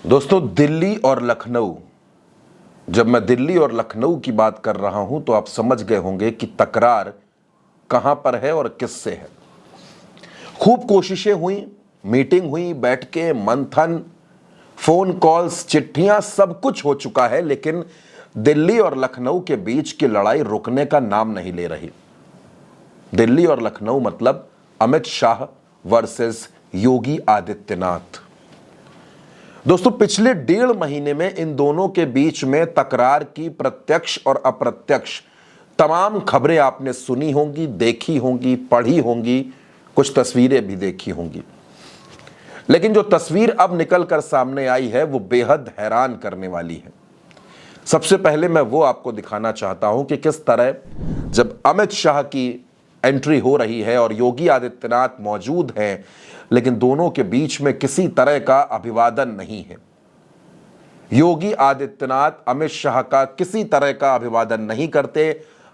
दोस्तों, दिल्ली और लखनऊ, जब मैं दिल्ली और लखनऊ की बात कर रहा हूं तो आप समझ गए होंगे कि तकरार कहां पर है और किससे है। खूब कोशिशें हुई, मीटिंग हुई, बैठ के मंथन, फोन कॉल्स, चिट्ठियां, सब कुछ हो चुका है, लेकिन दिल्ली और लखनऊ के बीच की लड़ाई रुकने का नाम नहीं ले रही। दिल्ली और लखनऊ मतलब अमित शाह वर्सेस योगी आदित्यनाथ। दोस्तों, पिछले 1.5 महीने में इन दोनों के बीच में तकरार की प्रत्यक्ष और अप्रत्यक्ष तमाम खबरें आपने सुनी होंगी, देखी होंगी, पढ़ी होंगी, कुछ तस्वीरें भी देखी होंगी। लेकिन जो तस्वीर अब निकल कर सामने आई है वो बेहद हैरान करने वाली है। सबसे पहले मैं वो आपको दिखाना चाहता हूं कि किस तरह जब अमित शाह की एंट्री हो रही है और योगी आदित्यनाथ मौजूद हैं, लेकिन दोनों के बीच में किसी तरह का अभिवादन नहीं है। योगी आदित्यनाथ अमित शाह का किसी तरह का अभिवादन नहीं करते।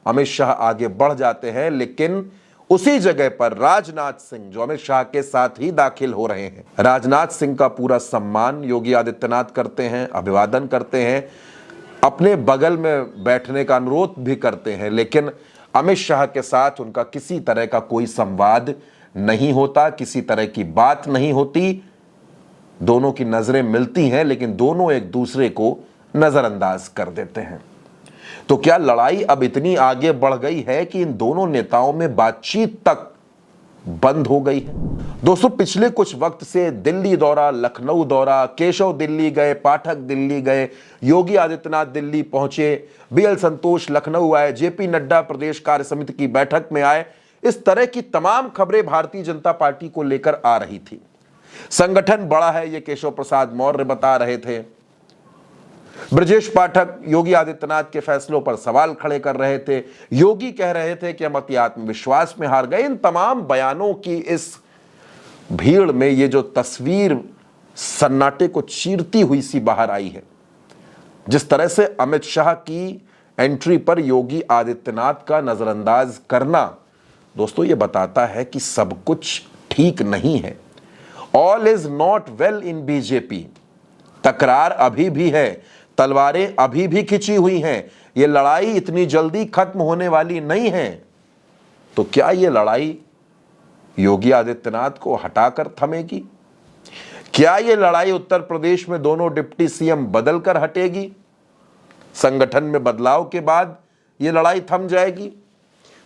अमित शाह आगे बढ़ जाते हैं, लेकिन उसी जगह पर राजनाथ सिंह, जो अमित शाह के साथ ही दाखिल हो रहे हैं, राजनाथ सिंह का पूरा सम्मान योगी आदित्यनाथ करते हैं, अभिवादन करते हैं, अपने बगल में बैठने का अनुरोध भी करते हैं, लेकिन अमित शाह के साथ उनका किसी तरह का कोई संवाद नहीं होता, किसी तरह की बात नहीं होती। दोनों की नजरें मिलती हैं, लेकिन दोनों एक दूसरे को नजरअंदाज कर देते हैं। तो क्या लड़ाई अब इतनी आगे बढ़ गई है कि इन दोनों नेताओं में बातचीत तक बंद हो गई है? दोस्तों, पिछले कुछ वक्त से दिल्ली दौरा, लखनऊ दौरा, केशव दिल्ली गए, पाठक दिल्ली गए, योगी आदित्यनाथ दिल्ली पहुंचे, बीएल संतोष लखनऊ आए, जेपी नड्डा प्रदेश कार्य समिति की बैठक में आए, इस तरह की तमाम खबरें भारतीय जनता पार्टी को लेकर आ रही थी। संगठन बड़ा है, ये केशव प्रसाद मौर्य बता रहे थे। ब्रजेश पाठक योगी आदित्यनाथ के फैसलों पर सवाल खड़े कर रहे थे। योगी कह रहे थे कि हम अति आत्मविश्वास में हार गए। इन तमाम बयानों की इस भीड़ में ये जो तस्वीर सन्नाटे को चीरती हुई सी बाहर आई है, जिस तरह से अमित शाह की एंट्री पर योगी आदित्यनाथ का नजरअंदाज करना, दोस्तों ये बताता है कि सब कुछ ठीक नहीं है। All is not well in BJP. तकरार अभी भी है, तलवारें अभी भी खिंची हुई हैं। ये लड़ाई इतनी जल्दी खत्म होने वाली नहीं है। तो क्या ये लड़ाई योगी आदित्यनाथ को हटाकर थमेगी? क्या ये लड़ाई उत्तर प्रदेश में दोनों डिप्टी सीएम बदलकर हटेगी? संगठन में बदलाव के बाद ये लड़ाई थम जाएगी?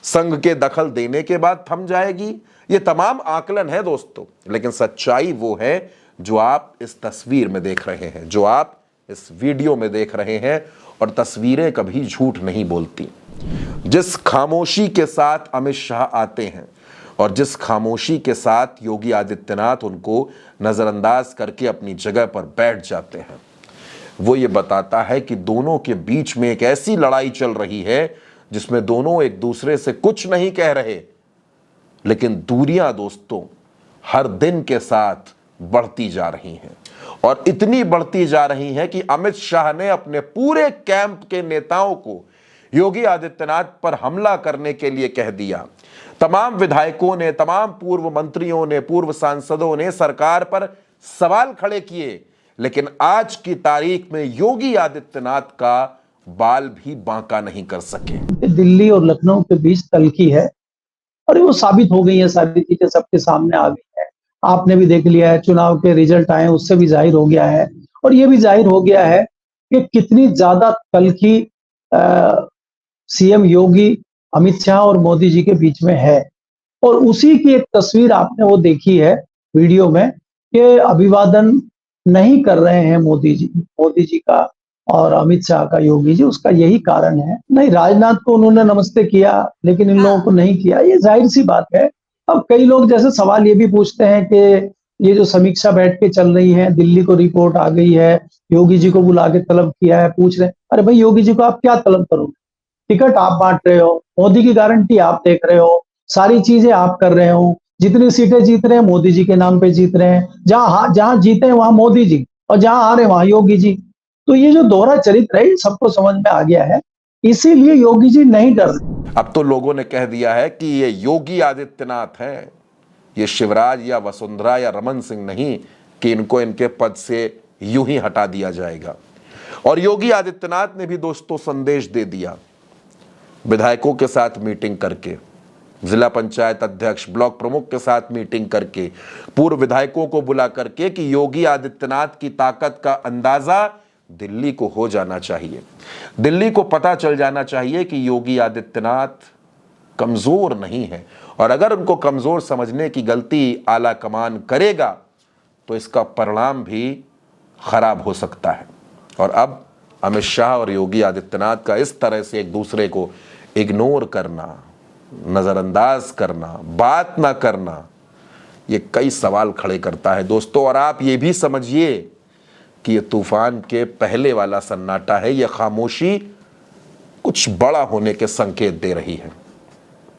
संघ के दखल देने के बाद थम जाएगी? ये तमाम आकलन है दोस्तों, लेकिन सच्चाई वो है जो आप इस तस्वीर में देख रहे हैं, जो आप इस वीडियो में देख रहे हैं। और तस्वीरें कभी झूठ नहीं बोलती। जिस खामोशी के साथ अमित शाह आते हैं और जिस खामोशी के साथ योगी आदित्यनाथ उनको नजरअंदाज करके अपनी जगह पर बैठ जाते हैं, वो ये बताता है कि दोनों के बीच में एक ऐसी लड़ाई चल रही है जिसमें दोनों एक दूसरे से कुछ नहीं कह रहे, लेकिन दूरियां दोस्तों हर दिन के साथ बढ़ती जा रही हैं। और इतनी बढ़ती जा रही हैं कि अमित शाह ने अपने पूरे कैंप के नेताओं को योगी आदित्यनाथ पर हमला करने के लिए कह दिया। तमाम विधायकों ने, तमाम पूर्व मंत्रियों ने, पूर्व सांसदों ने सरकार पर सवाल खड़े किए, लेकिन आज की तारीख में योगी आदित्यनाथ का बाल भी बांका नहीं कर सके। दिल्ली और लखनऊ के बीच तल्खी है और वो साबित हो गई है, सारी चीजें सबके सामने आ गई है। आपने भी देख लिया है, चुनाव के रिजल्ट आए उससे भी जाहिर हो गया है। और ये भी जाहिर हो गया है कि कितनी ज्यादा तल्खी सीएम योगी, अमित शाह और मोदी जी के बीच में है। और उसी की एक तस्वीर आपने वो देखी है वीडियो में कि अभिवादन नहीं कर रहे हैं मोदी जी का और अमित शाह का योगी जी। उसका यही कारण है। नहीं, राजनाथ को उन्होंने नमस्ते किया, लेकिन इन लोगों को नहीं किया। ये जाहिर सी बात है। अब कई लोग जैसे सवाल ये भी पूछते हैं कि ये जो समीक्षा बैठ के चल रही है, दिल्ली को रिपोर्ट आ गई है, योगी जी को बुला के तलब किया है, पूछ रहे हैं अरे भाई योगी जी को आप क्या तलब करोगे? टिकट आप बांट रहे हो, मोदी की गारंटी आप देख रहे हो, सारी चीजें आप कर रहे हो, जितनी सीटें जीत रहे हैं मोदी जी के नाम पे जीत रहे हैं। जहां जीते हैं वहां मोदी जी, और जहां हारे वहां योगी जी। तो ये जो दोहरा चरित्र है सबको समझ में आ गया है, इसीलिए योगी जी नहीं डर रहे। अब तो लोगों ने कह दिया है कि ये योगी आदित्यनाथ हैं, ये शिवराज या वसुंधरा या रमन सिंह नहीं कि इनको इनके पद से यूं ही हटा दिया जाएगा। और योगी आदित्यनाथ ने भी दोस्तों संदेश दे दिया, विधायकों के साथ मीटिंग करके, जिला पंचायत अध्यक्ष, ब्लॉक प्रमुख के साथ मीटिंग करके, पूर्व विधायकों को बुला करके कि योगी आदित्यनाथ की ताकत का अंदाजा दिल्ली को हो जाना चाहिए। दिल्ली को पता चल जाना चाहिए कि योगी आदित्यनाथ कमजोर नहीं है, और अगर उनको कमजोर समझने की गलती आला कमान करेगा तो इसका परिणाम भी खराब हो सकता है। और अब अमित शाह और योगी आदित्यनाथ का इस तरह से एक दूसरे को इग्नोर करना, नजरअंदाज करना, बात ना करना, ये कई सवाल खड़े करता है दोस्तों। और आप ये भी समझिए कि ये तूफान के पहले वाला सन्नाटा है, ये खामोशी कुछ बड़ा होने के संकेत दे रही है।